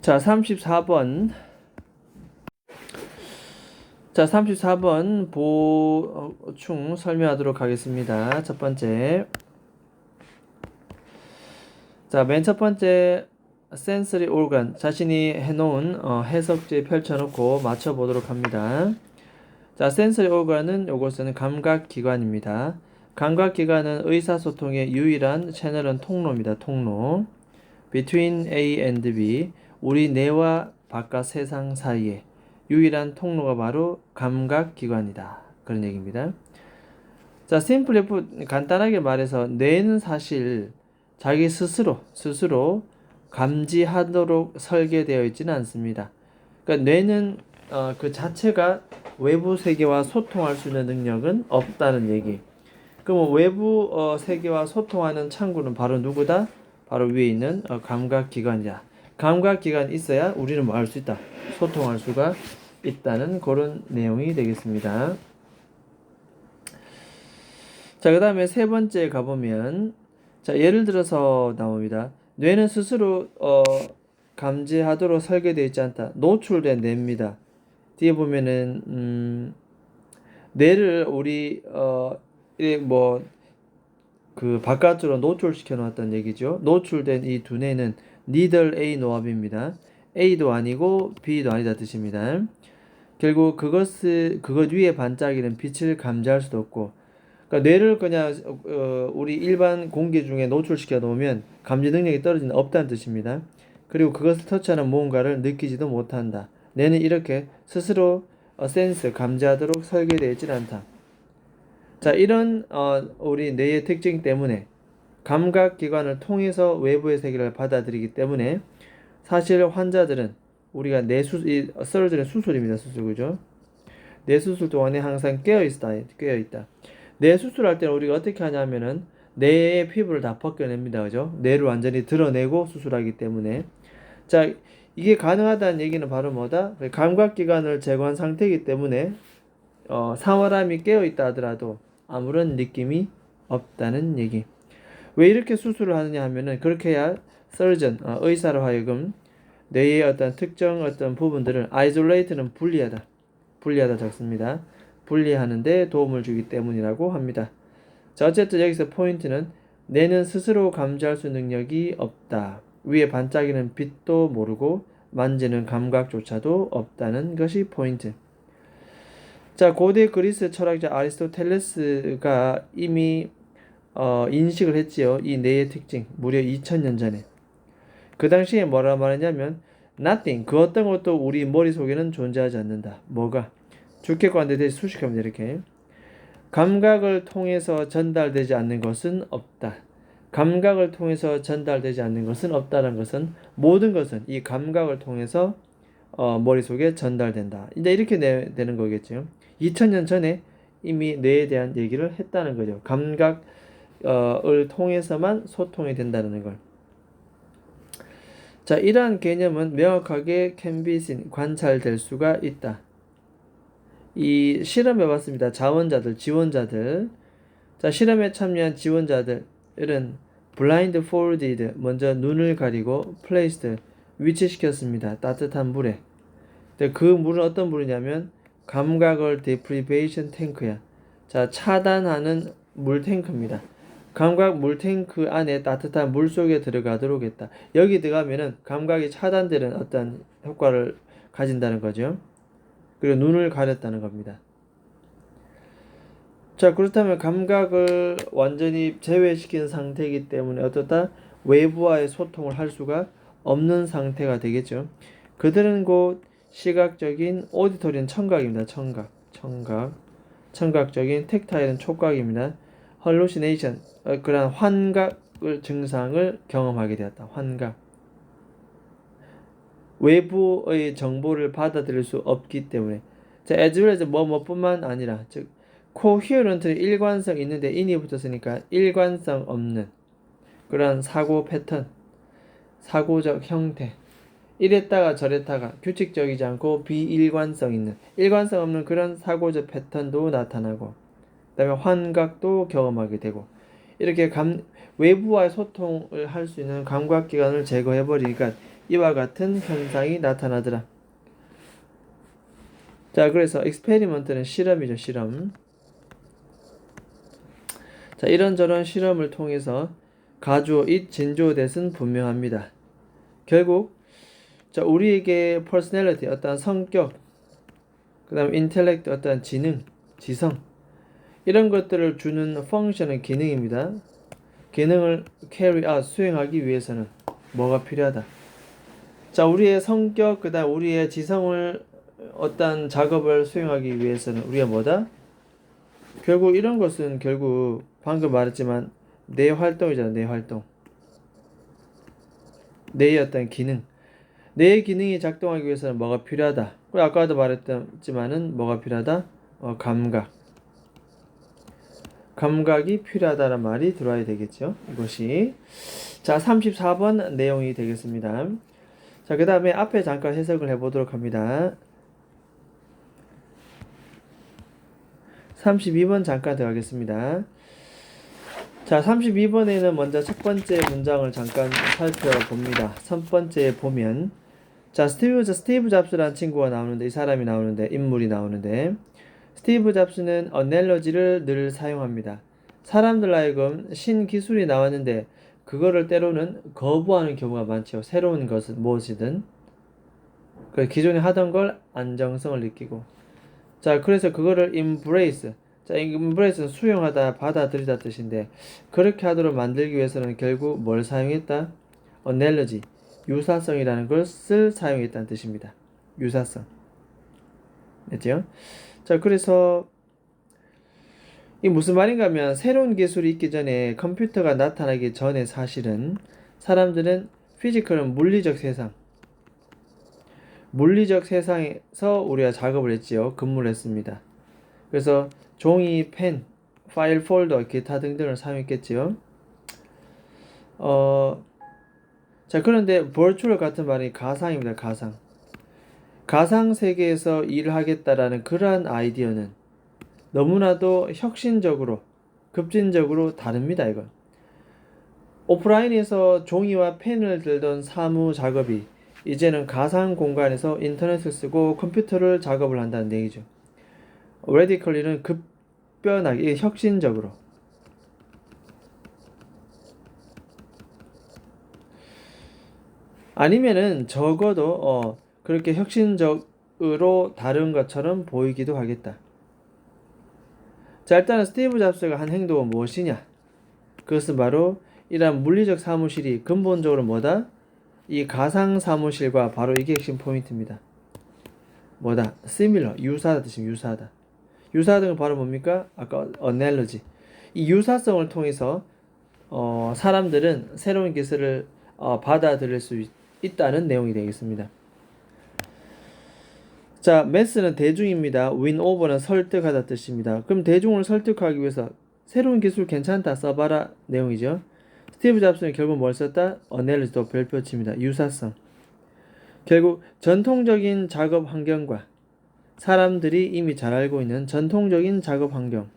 자, 34번. 자, 34번 보충 설명하도록 하겠습니다. 첫 번째. 자, 맨 첫 번째 sensory organ 자신이 해놓은 해석지 펼쳐놓고 맞춰보도록 합니다. 자, sensory organ은 요것은 감각기관입니다. 감각기관은 의사소통의 유일한 채널은 통로입니다. 통로. between A and B, 우리 뇌와 바깥 세상 사이에 유일한 통로가 바로 감각기관이다. 그런 얘기입니다. 자, simply put, 간단하게 말해서 뇌는 사실 자기 스스로 감지하도록 설계되어 있지는 않습니다. 그러니까 뇌는 그 자체가 외부 세계와 소통할 수 있는 능력은 없다는 얘기. 그럼 외부 세계와 소통하는 창구는 바로 누구다? 바로 위에 있는 감각기관이야. 감각기관이 있어야 우리는 뭐 할 수 있다? 소통할 수가 있다는 그런 내용이 되겠습니다. 자, 그 다음에 세 번째 가보면, 자, 예를 들어서 나옵니다. 뇌는 스스로 감지하도록 설계되어 있지 않다. 노출된 뇌입니다. 뒤에 보면은 뇌를 우리 그 바깥으로 노출시켜 놓았다는 얘기죠. 노출된 이 두 뇌는 neither A nor B입니다. A도 아니고 B도 아니다 뜻입니다. 결국 그것 위에 반짝이는 빛을 감지할 수도 없고, 그러니까 뇌를 그냥 우리 일반 공기 중에 노출시켜 놓으면 감지 능력이 떨어지는 없다는 뜻입니다. 그리고 그것을 터치하는 무언가를 느끼지도 못한다. 뇌는 이렇게 스스로 감지하도록 설계되어 있지 않다. 자, 이런 우리 뇌의 특징 때문에 감각기관을 통해서 외부의 세계를 받아들이기 때문에 사실 환자들은 우리가 쓰러지는 수술입니다. 수술, 그죠? 뇌 수술 동안에 항상 깨어 있다. 뇌 수술할 때는 우리가 어떻게 하냐면은 뇌의 피부를 다 벗겨냅니다. 그죠? 뇌를 완전히 드러내고 수술하기 때문에. 자, 이게 가능하다는 얘기는 바로 뭐다? 감각기관을 제거한 상태이기 때문에 사람이 깨어 있다 하더라도 아무런 느낌이 없다는 얘기. 왜 이렇게 수술을 하느냐 하면은 그렇게 해야 서전, 의사로 하여금 뇌의 어떤 특정 부분들을 isolate는 분리하다 적습니다. 분리하는데 도움을 주기 때문이라고 합니다. 자, 어쨌든 여기서 포인트는 뇌는 스스로 감지할 수 있는 능력이 없다. 위에 반짝이는 빛도 모르고 만지는 감각조차도 없다는 것이 포인트. 자, 고대 그리스 철학자 아리스토텔레스가 이미 인식을 했지요. 이 뇌의 특징. 무려 2000년 전에. 그 당시에 뭐라 말했냐면 nothing, 그 어떤 것도 우리 머릿속에는 존재하지 않는다. 뭐가? 주객관대 대시 수식합니다. 이렇게. 감각을 통해서 전달되지 않는 것은 없다. 감각을 통해서 전달되지 않는 것은 없다는 것은 모든 것은 이 감각을 통해서 머릿속에 전달된다. 이제 이렇게 되는 거겠죠. 2000년 전에 이미 뇌에 대한 얘기를 했다는 거죠. 감각을 통해서만 소통이 된다는 걸. 자, 이러한 개념은 명확하게 can be seen, 관찰될 수가 있다. 이 실험해봤습니다. 지원자들. 자, 실험에 참여한 지원자들은 blindfolded, 먼저 눈을 가리고 placed, 위치시켰습니다. 따뜻한 물에. 그 물은 어떤 물이냐면 감각을 deprivation tank야. 자, 차단하는 물 탱크입니다. 감각 물탱크 안에 따뜻한 물 속에 들어가도록 했다. 여기 들어가면은 감각이 차단되는 어떤 효과를 가진다는 거죠. 그리고 눈을 가렸다는 겁니다. 자, 그렇다면 감각을 완전히 제외시킨 상태이기 때문에 어떻다? 외부와의 소통을 할 수가 없는 상태가 되겠죠. 그들은 곧 시각적인 오디토리는 청각입니다. 청각적인 텍타일은 촉각입니다. hallucination, 그런 환각을 증상을 경험하게 되었다. 환각. 외부의 정보를 받아들일 수 없기 때문에. 자, as well as 뭐뿐만 아니라, 즉 coherent는 일관성 있는데 in이 붙었으니까 일관성 없는 그런 사고 패턴, 사고적 형태, 이랬다가 저랬다가 규칙적이지 않고 비일관성 있는, 일관성 없는 그런 사고적 패턴도 나타나고, 그 다음에 환각도 경험하게 되고, 이렇게 외부와의 소통을 할 수 있는 감각기관을 제거해버리니까 이와 같은 현상이 나타나더라. 자, 그래서 experiment는 실험이죠, 실험. 자, 이런저런 실험을 통해서 가주어 it 진주어 대은 분명합니다. 결국 자, 우리에게 personality 어떤 성격, 그다음 intellect 어떤 지능, 지성 이런 것들을 주는 펑션은 기능입니다. 기능을 carry out 수행하기 위해서는 뭐가 필요하다. 자, 우리의 성격 그다음 우리의 지성을 어떤 작업을 수행하기 위해서는 우리가 뭐다? 결국 이런 것은 결국 방금 말했지만 뇌 활동이잖아. 뇌 활동. 뇌의 어떤 기능. 뇌의 기능이 작동하기 위해서는 뭐가 필요하다. 그리고 아까도 말했지만은 뭐가 필요하다? 감각. 감각이 필요하다는 말이 들어와야 되겠죠. 이것이. 자, 34번 내용이 되겠습니다. 자, 그 다음에 앞에 잠깐 해석을 해보도록 합니다. 32번 잠깐 들어가겠습니다. 자, 32번에는 먼저 첫 번째 문장을 잠깐 살펴봅니다. 첫 번째 보면 자, 스티브 잡스라는 친구가 나오는데 이 사람이 나오는데 인물이 나오는데 스티브 잡스는 어넬러지를 늘 사용합니다. 사람들 하여금 신기술이 나왔는데 그거를 때로는 거부하는 경우가 많죠. 새로운 것은 무엇이든 기존에 하던 걸 안정성을 느끼고 자, 그래서 그거를 embrace. 자, embrace는 수용하다, 받아들이다 뜻인데 그렇게 하도록 만들기 위해서는 결국 뭘 사용했다? analogy, 유사성이라는 것을 사용했다는 뜻입니다. 유사성. 됐죠? 자, 그래서 이 무슨 말인가 하면 새로운 기술이 있기 전에 컴퓨터가 나타나기 전에 사실은 사람들은 피지컬은 물리적 세상에서 우리가 작업을 했지요. 근무를 했습니다. 그래서 종이, 펜, 파일 폴더, 기타 등등을 사용했겠지요. 자, 그런데 virtual 같은 말이 가상입니다. 가상. 가상 세계에서 일을 하겠다라는 그러한 아이디어는 너무나도 혁신적으로, 급진적으로 다릅니다. 이건. 오프라인에서 종이와 펜을 들던 사무 작업이 이제는 가상 공간에서 인터넷을 쓰고 컴퓨터를 작업을 한다는 얘기죠. radically는 급변하게 혁신적으로. 아니면은 적어도 그렇게 혁신적으로 다른 것처럼 보이기도 하겠다. 자, 일단은 스티브 잡스가 한 행동은 무엇이냐? 그것은 바로 이러한 물리적 사무실이 근본적으로 뭐다? 이 가상 사무실과 바로 이게 핵심 포인트입니다. 뭐다? similar, 유사하다 뜻입니다. 유사하다. 유사하다는 건 바로 뭡니까? 아까 analogy. 이 유사성을 통해서 사람들은 새로운 기술을 받아들일 수 있다는 내용이 되겠습니다. 자, mass는 대중입니다. win over는 설득하다 뜻입니다. 그럼 대중을 설득하기 위해서 새로운 기술 괜찮다 써봐라 내용이죠. 스티브 잡스는 결국 뭘 썼다? analogy도 별표치입니다. 유사성. 결국 전통적인 작업 환경과 사람들이 이미 잘 알고 있는 전통적인 작업 환경.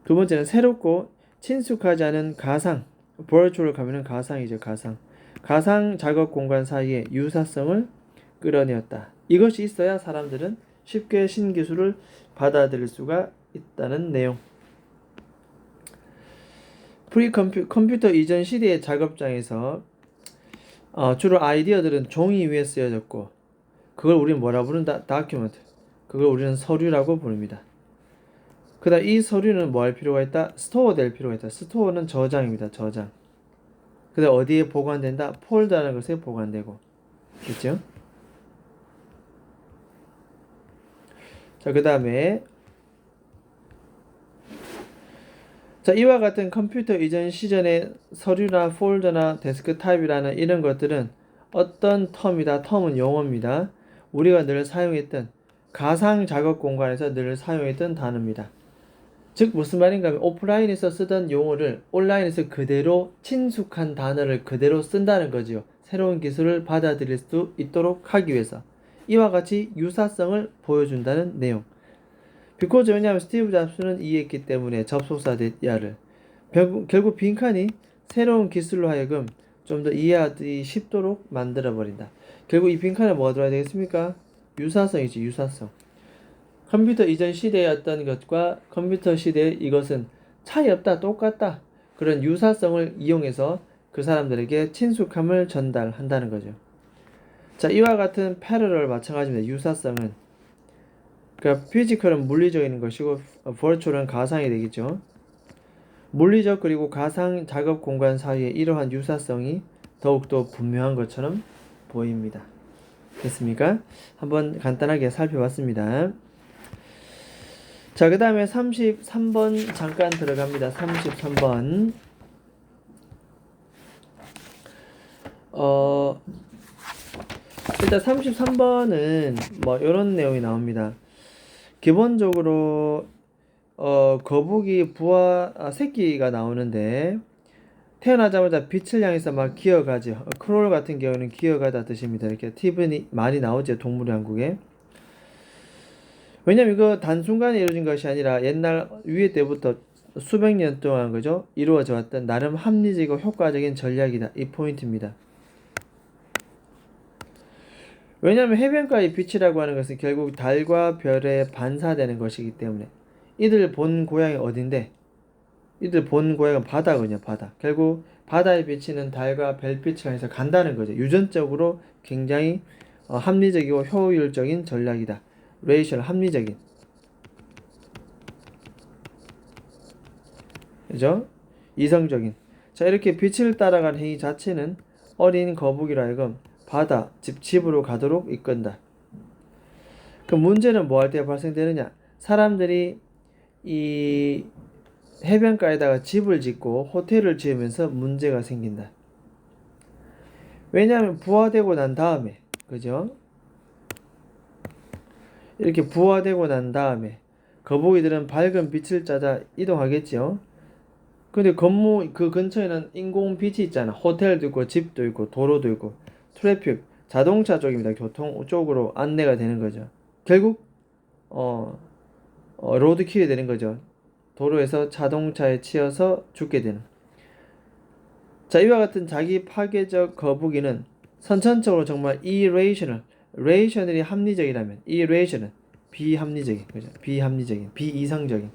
두 번째는 새롭고 친숙하지 않은 가상. virtual 가면은 가상이죠. 가상 작업 공간 사이에 유사성을 끌어내었다. 이것이 있어야 사람들은 쉽게 신기술을 받아들일 수가 있다는 내용. 컴퓨터 이전 시대의 작업장에서 주로 아이디어들은 종이 위에 쓰여졌고 그걸 우리는 뭐라 부른다? 다큐멘트. 그걸 우리는 서류라고 부릅니다. 그 다음 이 서류는 뭐 할 필요가 있다? 스토어 될 필요가 있다. 스토어는 저장입니다. 저장. 그 다음 어디에 보관된다? 폴더라는 것에 보관되고. 됐죠? 자, 그 다음에 자, 이와 같은 컴퓨터 이전 시절의 서류나 폴더나 데스크탑이라는 이런 것들은 어떤 텀이다. 텀은 용어입니다. 우리가 늘 사용했던 가상 작업 공간에서 늘 사용했던 단어입니다. 즉 무슨 말인가 하면 오프라인에서 쓰던 용어를 온라인에서 그대로 친숙한 단어를 그대로 쓴다는 거지요. 새로운 기술을 받아들일 수 있도록 하기 위해서 이와 같이 유사성을 보여준다는 내용. because 왜냐하면 스티브 잡스는 이해했기 때문에 접속사 대야를 결국 빈칸이 새로운 기술로 하여금 좀 더 이해하기 쉽도록 만들어 버린다. 결국 이 빈칸에 뭐가 들어야 되겠습니까? 유사성이지, 유사성. 컴퓨터 이전 시대의 어떤 것과 컴퓨터 시대의 이것은 차이 없다, 똑같다. 그런 유사성을 이용해서 그 사람들에게 친숙함을 전달한다는 거죠. 자, 이와 같은 패러럴 마찬가지입니다. 유사성은. 그러니까 피지컬은 물리적인 것이고 버추얼은 가상이 되겠죠. 물리적 그리고 가상 작업 공간 사이에 이러한 유사성이 더욱더 분명한 것처럼 보입니다. 됐습니까? 한번 간단하게 살펴봤습니다. 자, 그 다음에 33번 잠깐 들어갑니다. 33번. 일단 33번은 뭐 이런 내용이 나옵니다. 기본적으로 거북이 새끼가 나오는데 태어나자마자 빛을 향해서 막 기어가죠. 크롤 같은 경우는 기어가다 뜻입니다. 이렇게 팁이 많이 나오죠. 동물 왕국에. 왜냐면 이거 단순간에 이루어진 것이 아니라 옛날 위에 때부터 수백 년 동안 그죠? 이루어져 왔던 나름 합리적이고 효과적인 전략이다. 이 포인트입니다. 왜냐하면 해변가의 빛이라고 하는 것은 결국 달과 별에 반사되는 것이기 때문에 이들 본 고향이 어딘데? 이들 본 고향은 바다거든요. 바다. 결국 바다에 비치는 달과 별빛을 향해서 간다는 거죠. 유전적으로 굉장히 합리적이고 효율적인 전략이다. 레이셜 합리적인. 그죠? 이성적인. 자, 이렇게 빛을 따라가는 행위 자체는 어린 거북이로 하여금 바다, 집으로 가도록 이끈다. 그 문제는 뭐 할 때 발생되느냐? 사람들이 이 해변가에다가 집을 짓고 호텔을 지으면서 문제가 생긴다. 왜냐하면 부화되고 난 다음에, 그죠? 이렇게 부화되고 난 다음에 거북이들은 밝은 빛을 찾아 이동하겠죠. 근데 건물 그 근처에는 인공 빛이 있잖아. 호텔도 있고 집도 있고 도로도 있고 트래픽 자동차 쪽입니다. 교통 쪽으로 안내가 되는 거죠. 결국 로드킬이 되는 거죠. 도로에서 자동차에 치여서 죽게 되는. 자, 이와 같은 자기 파괴적 거북이는 선천적으로 정말 레이셔널이 합리적이라면 irrational 비합리적인 그죠? 비합리적인 비이성적인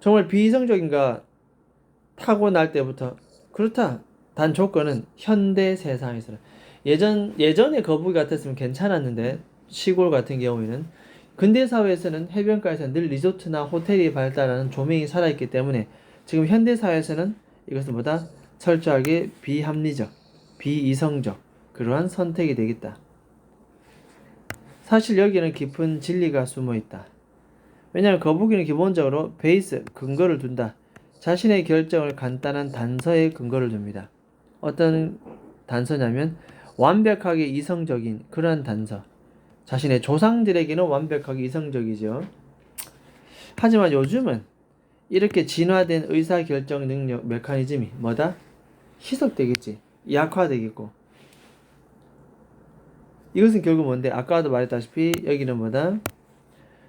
정말 비이성적인가 타고날 때부터 그렇다. 단 조건은 현대 세상에서는 예전에 거북이 같았으면 괜찮았는데 시골 같은 경우에는 근대 사회에서는 해변가에서 늘 리조트나 호텔이 발달하는 조명이 살아있기 때문에 지금 현대 사회에서는 이것은 보다 철저하게 비합리적, 비이성적 그러한 선택이 되겠다. 사실 여기는 깊은 진리가 숨어 있다. 왜냐하면 거북이는 기본적으로 근거를 둔다. 자신의 결정을 간단한 단서에 근거를 둡니다. 어떤 단서냐면 완벽하게 이성적인 그러한 단서. 자신의 조상들에게는 완벽하게 이성적이죠. 하지만 요즘은 이렇게 진화된 의사결정 능력 메커니즘이 뭐다? 희석되겠지. 약화되겠고. 이것은 결국 뭔데? 아까도 말했다시피 여기는 뭐다?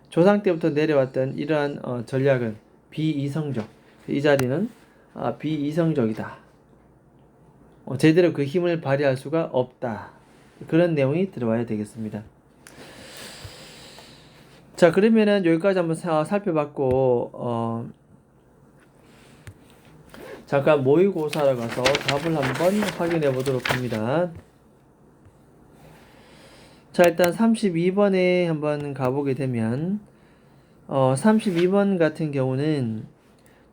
조상 때부터 내려왔던 이러한 전략은 비이성적. 이 자리는 비이성적이다. 제대로 그 힘을 발휘할 수가 없다. 그런 내용이 들어와야 되겠습니다. 자, 그러면은 여기까지 한번 살펴봤고 잠깐 모의고사로 가서 답을 한번 확인해 보도록 합니다. 자, 일단 32번에 한번 가보게 되면 32번 같은 경우는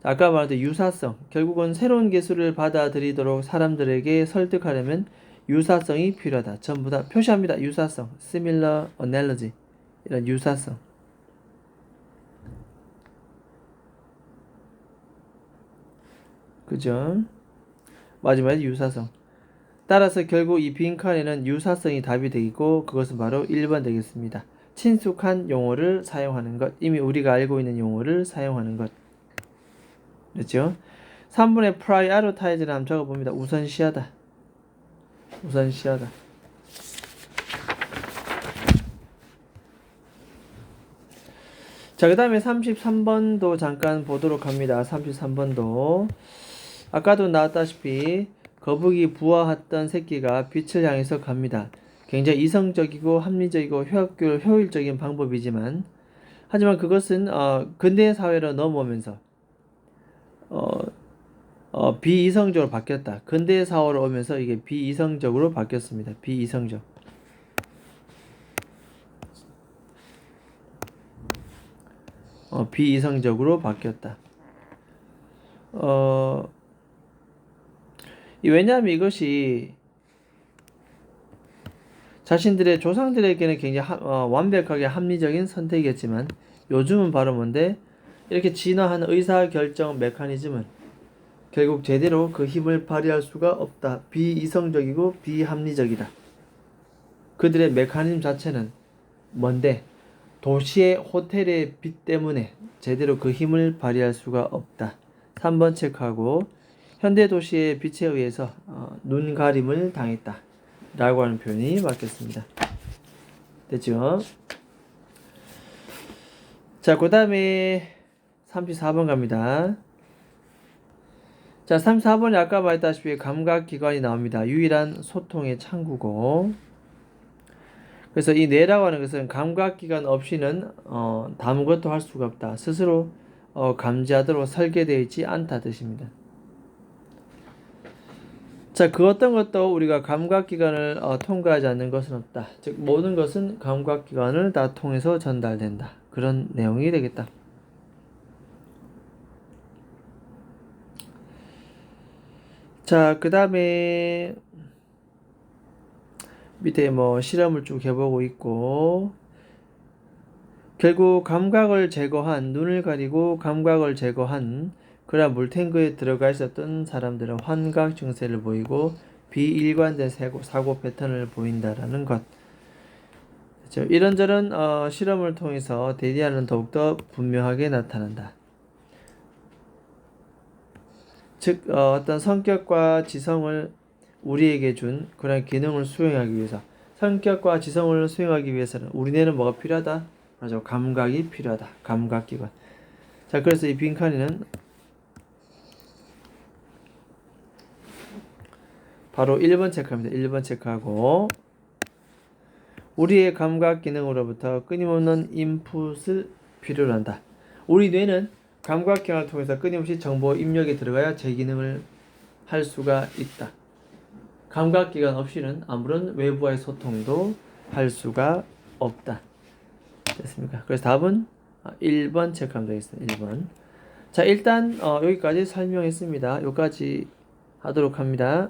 아까 말했던 유사성, 결국은 새로운 기술을 받아들이도록 사람들에게 설득하려면 유사성이 필요하다. 전부 다 표시합니다. 유사성, similar analogy, 이런 유사성. 그죠? 마지막에 유사성. 따라서 결국 이 빈칸에는 유사성이 답이 되겠고 그것은 바로 1번 되겠습니다. 친숙한 용어를 사용하는 것. 이미 우리가 알고 있는 용어를 사용하는 것. 그렇죠? 3번에 prioritize를 한번 적어봅니다. 우선시하다. 우선시하다. 자, 그 다음에 33번도 잠깐 보도록 합니다. 33번도. 아까도 나왔다시피 거북이 부화했던 새끼가 빛을 향해서 갑니다. 굉장히 이성적이고 합리적이고 효율적인 방법이지만 하지만 그것은 근대 사회로 넘어오면서 비이성적으로 바뀌었다. 근대 사회로 오면서 이게 비이성적으로 바뀌었습니다. 비이성적으로 바뀌었다. 왜냐하면 이것이 자신들의 조상들에게는 굉장히 완벽하게 합리적인 선택이었지만 요즘은 바로 뭔데 이렇게 진화한 의사결정 메커니즘은 결국 제대로 그 힘을 발휘할 수가 없다. 비이성적이고 비합리적이다. 그들의 메커니즘 자체는 뭔데 도시의 호텔의 빛 때문에 제대로 그 힘을 발휘할 수가 없다. 3번 체크하고 현대 도시의 빛에 의해서 눈 가림을 당했다. 라고 하는 표현이 맞겠습니다. 됐죠? 자, 그 다음에 34번 갑니다. 자, 34번이 아까 말했다시피 감각기관이 나옵니다. 유일한 소통의 창구고. 그래서 이 뇌라고 하는 것은 감각기관 없이는 아무것도 할 수가 없다. 스스로 감지하도록 설계되어 있지 않다 뜻입니다. 자, 그 어떤 것도 우리가 감각기관을 통과하지 않는 것은 없다. 즉 모든 것은 감각기관을 다 통해서 전달된다. 그런 내용이 되겠다. 자, 그 다음에 밑에 실험을 쭉 해보고 있고 결국 감각을 제거한 눈을 가리고 감각을 제거한 그러나 물탱크에 들어가 있었던 사람들은 환각 증세를 보이고 비일관된 사고 패턴을 보인다라는 것. 그렇죠? 이런저런 실험을 통해서 대리하는 더욱더 분명하게 나타난다. 즉 어떤 성격과 지성을 우리에게 준 그런 기능을 수행하기 위해서 성격과 지성을 수행하기 위해서는 우리 뇌는 뭐가 필요하다? 맞아, 감각이 필요하다. 감각기관. 자, 그래서 이 빈칸에는 바로 1번 체크합니다. 1번 체크하고 우리의 감각 기능으로부터 끊임없는 인풋을 필요로 한다. 우리 뇌는 감각기관을 통해서 끊임없이 정보 입력이 들어가야 제 기능을 할 수가 있다. 감각기관 없이는 아무런 외부와의 소통도 할 수가 없다. 됐습니까? 그래서 답은 1번 체크하면 되겠습니다. 1번. 자, 일단 여기까지 설명했습니다. 여기까지 하도록 합니다.